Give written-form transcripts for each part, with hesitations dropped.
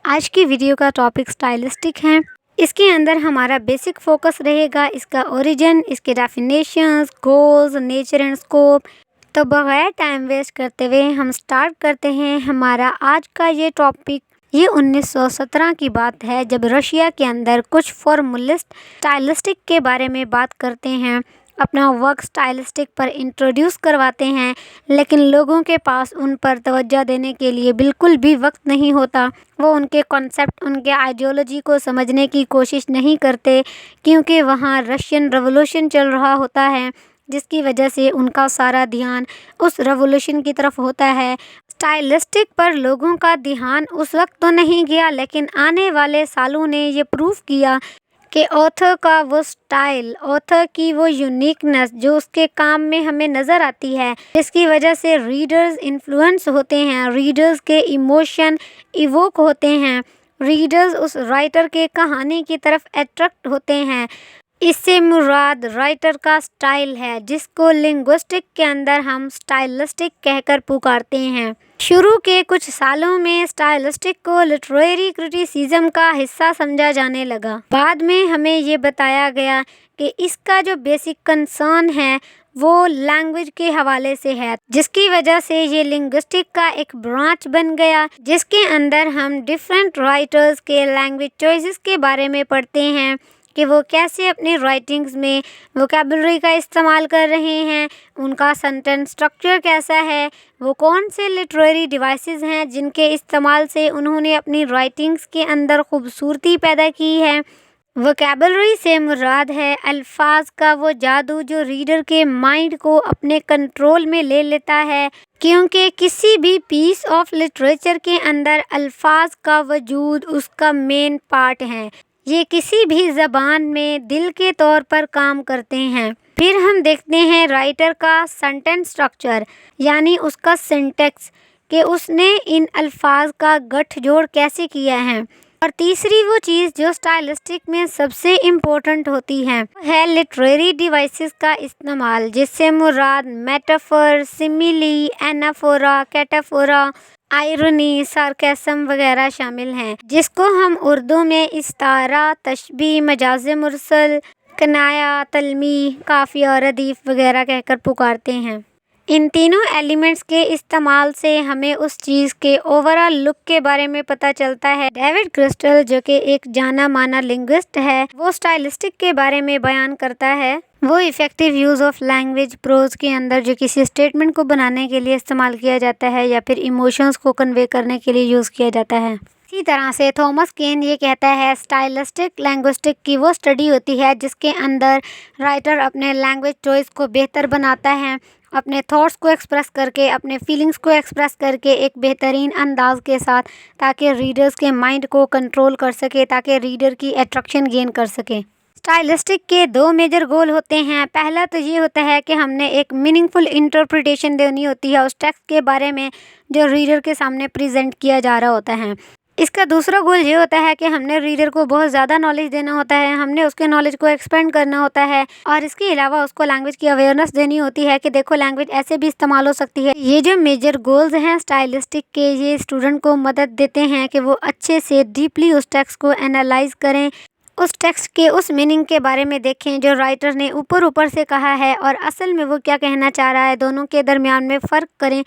آج کی ویڈیو کا ٹاپک اسٹائلسٹک ہے۔ اس کے اندر ہمارا بیسک فوکس رہے گا اس کا اوریجن، اس کے definitions, goals, nature and scope. تو بغیر ٹائم ویسٹ کرتے ہوئے ہم سٹارٹ کرتے ہیں ہمارا آج کا یہ ٹاپک۔ یہ 1917 کی بات ہے جب رشیا کے اندر کچھ فارمولسٹ اسٹائلسٹک کے بارے میں بات کرتے ہیں، اپنا ورک اسٹائلسٹک پر انٹروڈیوس کرواتے ہیں، لیکن لوگوں کے پاس ان پر توجہ دینے کے لیے بالکل بھی وقت نہیں ہوتا۔ وہ ان کے کانسیپٹ، ان کے آئیڈیالوجی کو سمجھنے کی کوشش نہیں کرتے، کیونکہ وہاں رشین ریولوشن چل رہا ہوتا ہے، جس کی وجہ سے ان کا سارا دھیان اس ریولوشن کی طرف ہوتا ہے۔ اسٹائلسٹک پر لوگوں کا دھیان اس وقت تو نہیں گیا، لیکن آنے والے سالوں نے یہ پروف کیا کہ آتھر کا وہ سٹائل، آتھر کی وہ یونیکنس جو اس کے کام میں ہمیں نظر آتی ہے، جس کی وجہ سے ریڈرز انفلوئنس ہوتے ہیں، ریڈرز کے ایموشن ایووک ہوتے ہیں، ریڈرز اس رائٹر کے کہانی کی طرف اٹریکٹ ہوتے ہیں۔ اس سے مراد رائٹر کا سٹائل ہے، جس کو لنگوسٹک کے اندر ہم سٹائلسٹک کہہ کر پکارتے ہیں۔ شروع کے کچھ سالوں میں سٹائلسٹک کو لٹریری کرٹیسزم کا حصہ سمجھا جانے لگا۔ بعد میں ہمیں یہ بتایا گیا کہ اس کا جو بیسک کنسرن ہے وہ لینگویج کے حوالے سے ہے، جس کی وجہ سے یہ لنگوسٹک کا ایک برانچ بن گیا، جس کے اندر ہم ڈیفرنٹ رائٹرز کے لینگویج چوائسز کے بارے میں پڑھتے ہیں کہ وہ کیسے اپنی رائٹنگز میں ووکیبلری کا استعمال کر رہے ہیں، ان کا سینٹینس اسٹرکچر کیسا ہے، وہ کون سے لٹریری ڈیوائسز ہیں جن کے استعمال سے انہوں نے اپنی رائٹنگز کے اندر خوبصورتی پیدا کی ہے۔ ووکیبلری سے مراد ہے الفاظ کا وہ جادو جو ریڈر کے مائنڈ کو اپنے کنٹرول میں لے لیتا ہے، کیونکہ کسی بھی پیس آف لٹریچر کے اندر الفاظ کا وجود اس کا مین پارٹ ہے۔ یہ کسی بھی زبان میں دل کے طور پر کام کرتے ہیں۔ پھر ہم دیکھتے ہیں رائٹر کا سینٹینس اسٹرکچر، یعنی اس کا سنٹیکس، کہ اس نے ان الفاظ کا گٹھ جوڑ کیسے کیا ہے۔ اور تیسری وہ چیز جو اسٹائلسٹک میں سب سے امپورٹنٹ ہوتی ہے لٹریری ڈیوائسز کا استعمال، جس سے مراد میٹافر، سیمیلی، اینافورا، کیٹافورا، آئرنی، سارکیسم وغیرہ شامل ہیں، جس کو ہم اردو میں استعارہ، تشبیہ، مجاز مرسل، کنایہ، تلمیح، قافیہ، ردیف وغیرہ کہہ کر پکارتے ہیں۔ ان تینوں ایلیمنٹس کے استعمال سے ہمیں اس چیز کے اوورآل لک کے بارے میں پتہ چلتا ہے۔ ڈیوڈ کرسٹل جو کہ ایک جانا مانا لنگوسٹ ہے، وہ اسٹائلسٹک کے بارے میں بیان کرتا ہے۔ وہ effective use of language prose کے اندر جو کسی اسٹیٹمنٹ کو بنانے کے لیے استعمال کیا جاتا ہے یا پھر ایموشنز کو کنوے کرنے کے لیے یوز کیا جاتا ہے۔ اسی طرح سے تھامس کین یہ کہتا ہے اسٹائلسٹک لینگوسٹک کی وہ اسٹڈی ہوتی ہے جس کے اندر رائٹر اپنے لینگویج چوائس کو بہتر بناتا ہے، اپنے تھاٹس کو ایکسپریس کر کے، اپنے فیلنگز کو ایکسپریس کر کے ایک بہترین انداز کے ساتھ، تاکہ ریڈرز کے مائنڈ کو کنٹرول کر سکے، تاکہ ریڈر کی اٹریکشن گین کر سکے۔ اسٹائلسٹک کے دو میجر گول ہوتے ہیں۔ پہلا تو یہ ہوتا ہے کہ ہم نے ایک میننگ فل انٹرپریٹیشن دینی ہوتی ہے اس ٹیکسٹ کے بارے میں جو ریڈر کے سامنے پریزنٹ کیا جا رہا ہوتا ہے۔ اس کا دوسرا گول یہ ہوتا ہے کہ ہم نے ریڈر کو بہت زیادہ نالج دینا ہوتا ہے، ہم نے اس کے نالج کو ایکسپینڈ کرنا ہوتا ہے، اور اس کے علاوہ اس کو لینگویج کی اویئرنیس دینی ہوتی ہے کہ دیکھو لینگویج ایسے بھی استعمال ہو سکتی ہے۔ یہ جو میجر گولز ہیں اسٹائلسٹک کے، یہ اسٹوڈنٹ کو مدد دیتے ہیں کہ وہ اچھے سے ڈیپلی اس ٹیکسٹ کو انالائز کریں، اس ٹیکسٹ کے اس میننگ کے بارے میں دیکھیں جو رائٹر نے اوپر سے کہا ہے اور اصل میں وہ کیا کہنا چاہ رہا ہے، دونوں کے درمیان میں فرق کریں۔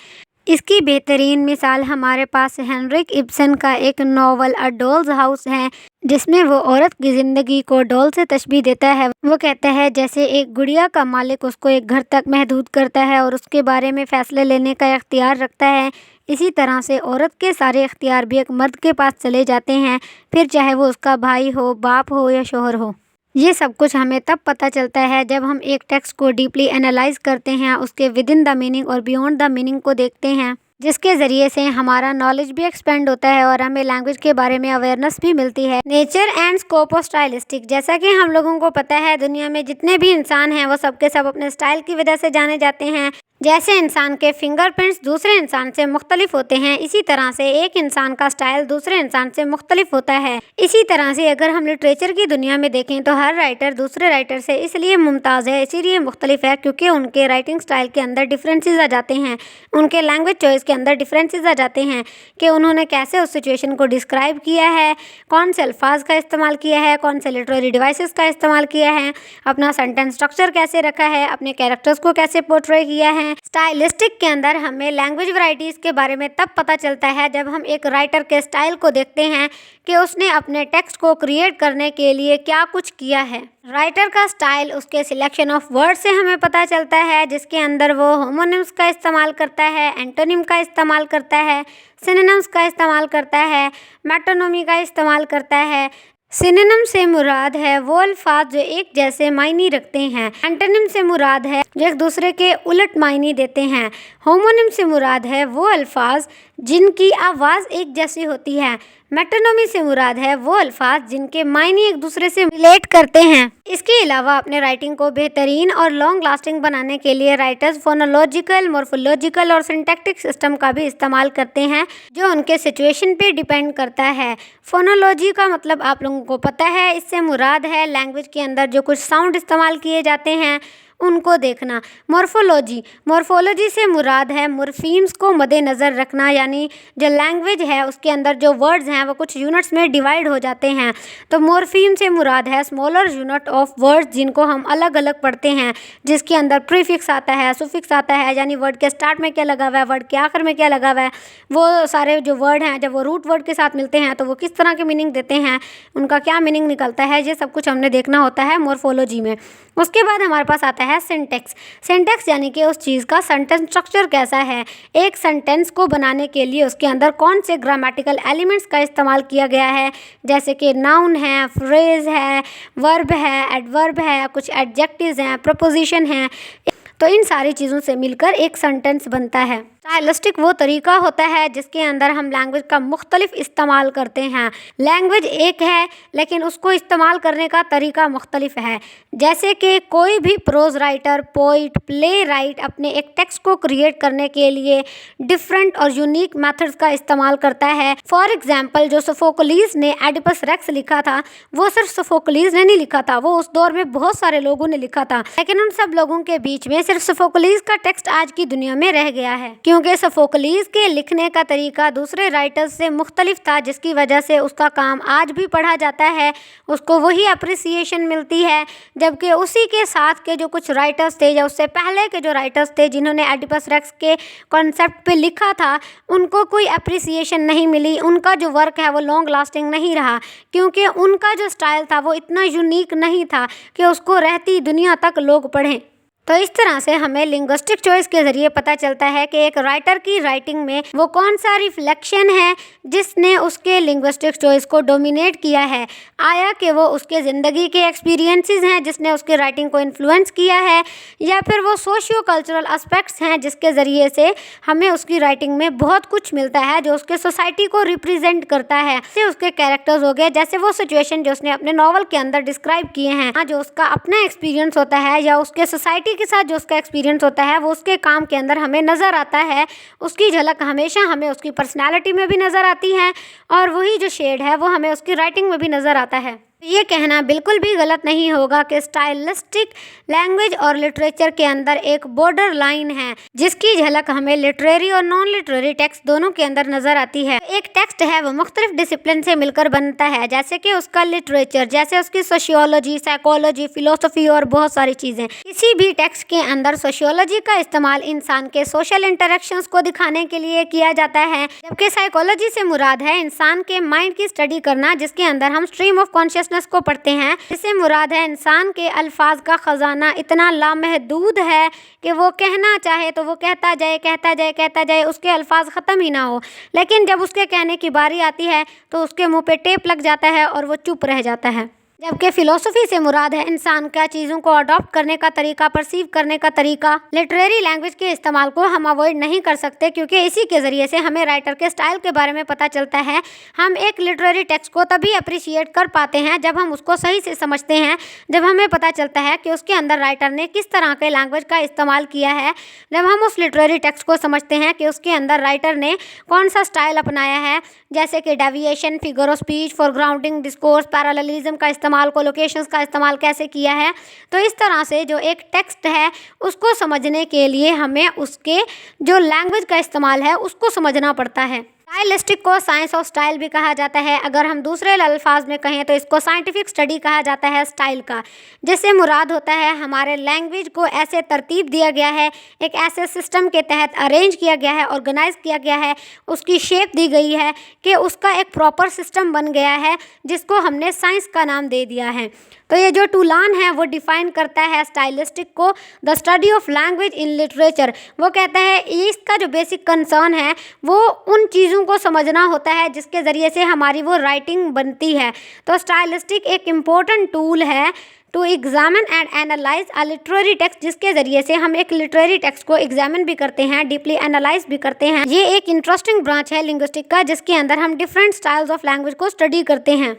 اس کی بہترین مثال ہمارے پاس ہینریک ابسن کا ایک ناول اے ڈولز ہاؤس ہے، جس میں وہ عورت کی زندگی کو ڈول سے تشبیہ دیتا ہے۔ وہ کہتا ہے جیسے ایک گڑیا کا مالک اس کو ایک گھر تک محدود کرتا ہے اور اس کے بارے میں فیصلے لینے کا اختیار رکھتا ہے، اسی طرح سے عورت کے سارے اختیار بھی ایک مرد کے پاس چلے جاتے ہیں، پھر چاہے وہ اس کا بھائی ہو، باپ ہو یا شوہر ہو۔ یہ سب کچھ ہمیں تب پتہ چلتا ہے جب ہم ایک ٹیکسٹ کو ڈیپلی انالائز کرتے ہیں، اس کے ود ان دا میننگ اور بیونڈ دا میننگ کو دیکھتے ہیں، جس کے ذریعے سے ہمارا نالج بھی ایکسپینڈ ہوتا ہے اور ہمیں لینگویج کے بارے میں اویئرنیس بھی ملتی ہے۔ Nature and scope of stylistic, جیسا کہ ہم لوگوں کو پتہ ہے دنیا میں جتنے بھی انسان ہیں وہ سب کے سب اپنے اسٹائل کی وجہ سے جانے جاتے ہیں۔ जैसे इंसान के फिंगरप्रिंट्स दूसरे इंसान से मुख्तलिफ होते हैं, इसी तरह से एक इंसान का स्टाइल दूसरे इंसान से मुख्तलिफ होता है। इसी तरह से अगर हम लिटरेचर की दुनिया में देखें तो हर राइटर दूसरे राइटर से इसलिए मुमताज़ है, इसीलिए मुख्तलिफ है क्योंकि उनके राइटिंग स्टाइल के अंदर डिफरेंसेस आ जाते हैं, उनके लैंग्वेज चॉइस के अंदर डिफरेंसेस आ जाते हैं कि उन्होंने कैसे उस सिचुएशन को डिस्क्राइब किया है, कौन से अल्फाज का इस्तेमाल किया है, कौन से लिटरेरी डिवाइसेस का इस्तेमाल किया है, अपना सेंटेंस स्ट्रक्चर कैसे रखा है, अपने कैरेक्टर्स को कैसे पोर्ट्रे किया है। स्टाइलिस्टिक के अंदर हमें लैंग्वेज वैरायटीज़ के बारे में तब पता चलता है जब हम एक राइटर के स्टाइल को देखते हैं कि उसने अपने टेक्स्ट को क्रिएट करने के लिए क्या कुछ किया है। राइटर का स्टाइल उसके सिलेक्शन ऑफ वर्ड से हमें पता चलता है, जिसके अंदर वो होमोनिम्स का इस्तेमाल करता है, एंटोनिम का इस्तेमाल करता है, सिनोनिम्स का इस्तेमाल करता है, मेटोनिमी का इस्तेमाल करता है। सिनोनिम से मुराद है वो अल्फाज जो एक जैसे मायने रखते हैं। एंटोनिम से मुराद है जो एक दूसरे के उलट मायने देते हैं। होमोनिम से मुराद है वो अल्फाज जिनकी आवाज़ एक जैसी होती है। मेटोनिमी से मुराद है वो अल्फाज जिनके मायने एक दूसरे से रिलेट करते हैं। इसके अलावा अपने राइटिंग को बेहतरीन और लॉन्ग लास्टिंग बनाने के लिए राइटर्स फोनोलॉजिकल, मॉर्फोलॉजिकल और सिंटैक्टिक सिस्टम का भी इस्तेमाल करते हैं जो उनके सिचुएशन पे डिपेंड करता है। फोनोलॉजी का मतलब आप लोगों को पता है, इससे मुराद है लैंग्वेज के अंदर जो कुछ साउंड इस्तेमाल किए जाते हैं उनको देखना। मॉर्फोलॉजी से मुराद है मोर्फीम्स को मद्देनज़र रखना, यानी जो लैंग्वेज है उसके अंदर जो वर्ड्स हैं वो कुछ यूनिट्स में डिवाइड हो जाते हैं। तो मोर्फीम से मुराद है स्मॉलर यूनिट ऑफ वर्ड्स जिनको हम अलग अलग पढ़ते हैं, जिसके अंदर प्रीफिक्स आता है, सुफिक्स आता है, यानी वर्ड के स्टार्ट में क्या लगा हुआ है, वर्ड के आखिर में क्या लगा हुआ है। वो सारे जो वर्ड हैं जब वो रूट वर्ड के साथ मिलते हैं तो वो किस तरह के मीनिंग देते हैं, उनका क्या मीनिंग निकलता है, ये सब कुछ हमने देखना होता है मॉर्फोलॉजी में। उसके बाद हमारे पास आता है सिंटेक्स। सिंटेक्स यानी कि उस चीज़ का सेंटेंस स्ट्रक्चर कैसा है, एक सेंटेंस को बनाने के लिए उसके अंदर कौन से ग्रामेटिकल एलिमेंट्स का इस्तेमाल किया गया है, जैसे कि नाउन है, फ्रेज है, वर्ब है, एडवर्ब है, कुछ एडजेक्टिव्स हैं, प्रपोजिशन हैं। तो इन सारी चीज़ों से मिलकर एक सेंटेंस बनता है। स्टाइलिस्टिक वो तरीका होता है जिसके अंदर हम लैंग्वेज का मुख्तलिफ इस्तेमाल करते हैं। लैंग्वेज एक है लेकिन उसको इस्तेमाल करने का तरीका मुख्तलिफ है। जैसे कि कोई भी pros writer, poet, play right अपने एक टेक्स्ट को क्रिएट करने के लिए डिफरेंट और यूनिक मेथड्स का इस्तेमाल करता है। फॉर एग्जाम्पल जो सोफोक्लिस ने एडिपस रेक्स लिखा था वो सिर्फ सोफोक्लिस ने नहीं लिखा था, वो उस दौर में बहुत सारे लोगों ने लिखा था, लेकिन उन सब लोगों के बीच में सिर्फ सोफोक्लिस का टेक्स्ट आज की दुनिया में रह गया है क्योंकि सोफोक्लिस के लिखने का तरीका दूसरे राइटर्स से मुख्तलिफ था, जिसकी वजह से उसका काम आज भी पढ़ा जाता है, उसको वही अप्रिसिएशन मिलती है। जबकि उसी के साथ के जो कुछ राइटर्स थे या उससे पहले के जो राइटर्स थे जिन्होंने एडिपस रेक्स के कॉन्सेप्ट पे लिखा था उनको कोई अप्रिसिएशन नहीं मिली, उनका जो वर्क है वो लॉन्ग लास्टिंग नहीं रहा क्योंकि उनका जो स्टाइल था वो इतना यूनिक नहीं था कि उसको रहती दुनिया तक लोग पढ़ें। तो इस तरह से हमें लिंग्विस्टिक चॉइस के ज़रिए पता चलता है कि एक राइटर की राइटिंग में वो कौन सा रिफ्लेक्शन है जिसने उसके लिंग्विस्टिक चॉइस को डोमिनेट किया है। आया कि वो उसके ज़िंदगी के एक्सपीरियंसेस हैं जिसने उसके राइटिंग को इन्फ्लुएंस किया है, या फिर वो सोशियो कल्चरल एस्पेक्ट्स हैं जिसके ज़रिए से हमें उसकी राइटिंग में बहुत कुछ मिलता है जो उसके सोसाइटी को रिप्रेजेंट करता है। जैसे उसके कैरेक्टर्स हो गए, जैसे वो सिचुएशन जो उसने अपने नॉवल के अंदर डिस्क्राइब किए हैं, जो उसका अपना एक्सपीरियंस होता है या उसके सोसाइटी के साथ जो उसका एक्सपीरियंस होता है वो उसके काम के अंदर हमें नज़र आता है। उसकी झलक हमेशा हमें उसकी पर्सनालिटी में भी नज़र आती है और वही जो शेड है वो हमें उसकी राइटिंग में भी नज़र आता है। ये कहना बिल्कुल भी गलत नहीं होगा कि स्टाइलिस्टिक लैंग्वेज और लिटरेचर के अंदर एक बॉर्डर लाइन है जिसकी झलक हमें लिटरेरी और नॉन लिटरेरी टेक्स्ट दोनों के अंदर नज़र आती है। एक टेक्स्ट है वो मुख्तलिफ डिसिप्लिन से मिलकर बनता है, जैसे कि उसका लिटरेचर, जैसे उसकी सोशियोलॉजी, साइकोलॉजी, फिलोसफी और बहुत सारी चीज़ें। किसी भी टेक्स्ट के अंदर सोशियोलॉजी का इस्तेमाल इंसान के सोशल इंटरेक्शंस को दिखाने के लिए किया जाता है, जबकि साइकोलॉजी से मुराद है इंसान के माइंड की स्टडी करना जिसके अंदर हम स्ट्रीम ऑफ कॉन्शियसनेस को पढ़ते हैं। इससे मुराद है इंसान के अल्फाज का खजाना इतना लामहदूद है कि वो कहना चाहे तो वो कहता जाए, कहता जाए, कहता जाए, उसके अल्फाज ख़त्म ही ना हो, लेकिन जब उसके कहने की बारी आती है तो उसके मुंह पे टेप लग जाता है और वो चुप रह जाता है। जबकि फिलोसफी से मुराद है इंसान का चीज़ों को अडॉप्ट करने का तरीका, परसीव करने का तरीका। लिटरेरी लैंग्वेज के इस्तेमाल को हम अवॉइड नहीं कर सकते क्योंकि इसी के ज़रिए से हमें राइटर के स्टाइल के बारे में पता चलता है। हम एक लिटरेरी टेक्स्ट को तभी अप्रिशिएट कर पाते हैं जब हम उसको सही से समझते हैं, जब हमें पता चलता है कि उसके अंदर राइटर ने किस तरह के लैंग्वेज का इस्तेमाल किया है, जब हम उस लिटरेरी टेक्स्ट को समझते हैं कि उसके अंदर राइटर ने कौन सा स्टाइल अपनाया है, जैसे कि deviation, figure of speech, foregrounding, discourse, parallelism का इस्तेमाल, कोलोकेशंस का इस्तेमाल कैसे किया है। तो इस तरह से जो एक टेक्स्ट है उसको समझने के लिए हमें उसके जो लैंग्वेज का इस्तेमाल है उसको समझना पड़ता है। स्टाइलिस्टिक को साइंस ऑफ स्टाइल भी कहा जाता है। अगर हम दूसरे अल्फाज में कहें तो इसको साइंटिफिक स्टडी कहा जाता है स्टाइल का, जिससे मुराद होता है हमारे लैंग्वेज को ऐसे तरतीब दिया गया है, एक ऐसे सिस्टम के तहत अरेंज किया गया है, ऑर्गेनाइज किया गया है, उसकी शेप दी गई है कि उसका एक प्रॉपर सिस्टम बन गया है जिसको हमने साइंस का नाम दे दिया है। तो ये जो टूलान है वो डिफाइन करता है स्टाइलिस्टिक को, the study of language in literature. वो कहता है इसका जो बेसिक कंसर्न है वो उन चीज़ों को समझना होता है जिसके ज़रिए से हमारी वो राइटिंग बनती है। तो स्टाइलिस्टिक एक इम्पोर्टेंट टूल है to examine and analyse a literary text, जिसके ज़रिए से हम एक लिटरेरी टेक्स्ट को एग्जामिन भी करते हैं, डीपली एनालाइज भी करते हैं। ये एक इंटरेस्टिंग ब्रांच है लिंग्विस्टिक का जिसके अंदर हम डिफरेंट स्टाइल्स ऑफ लैंग्वेज को स्टडी करते हैं।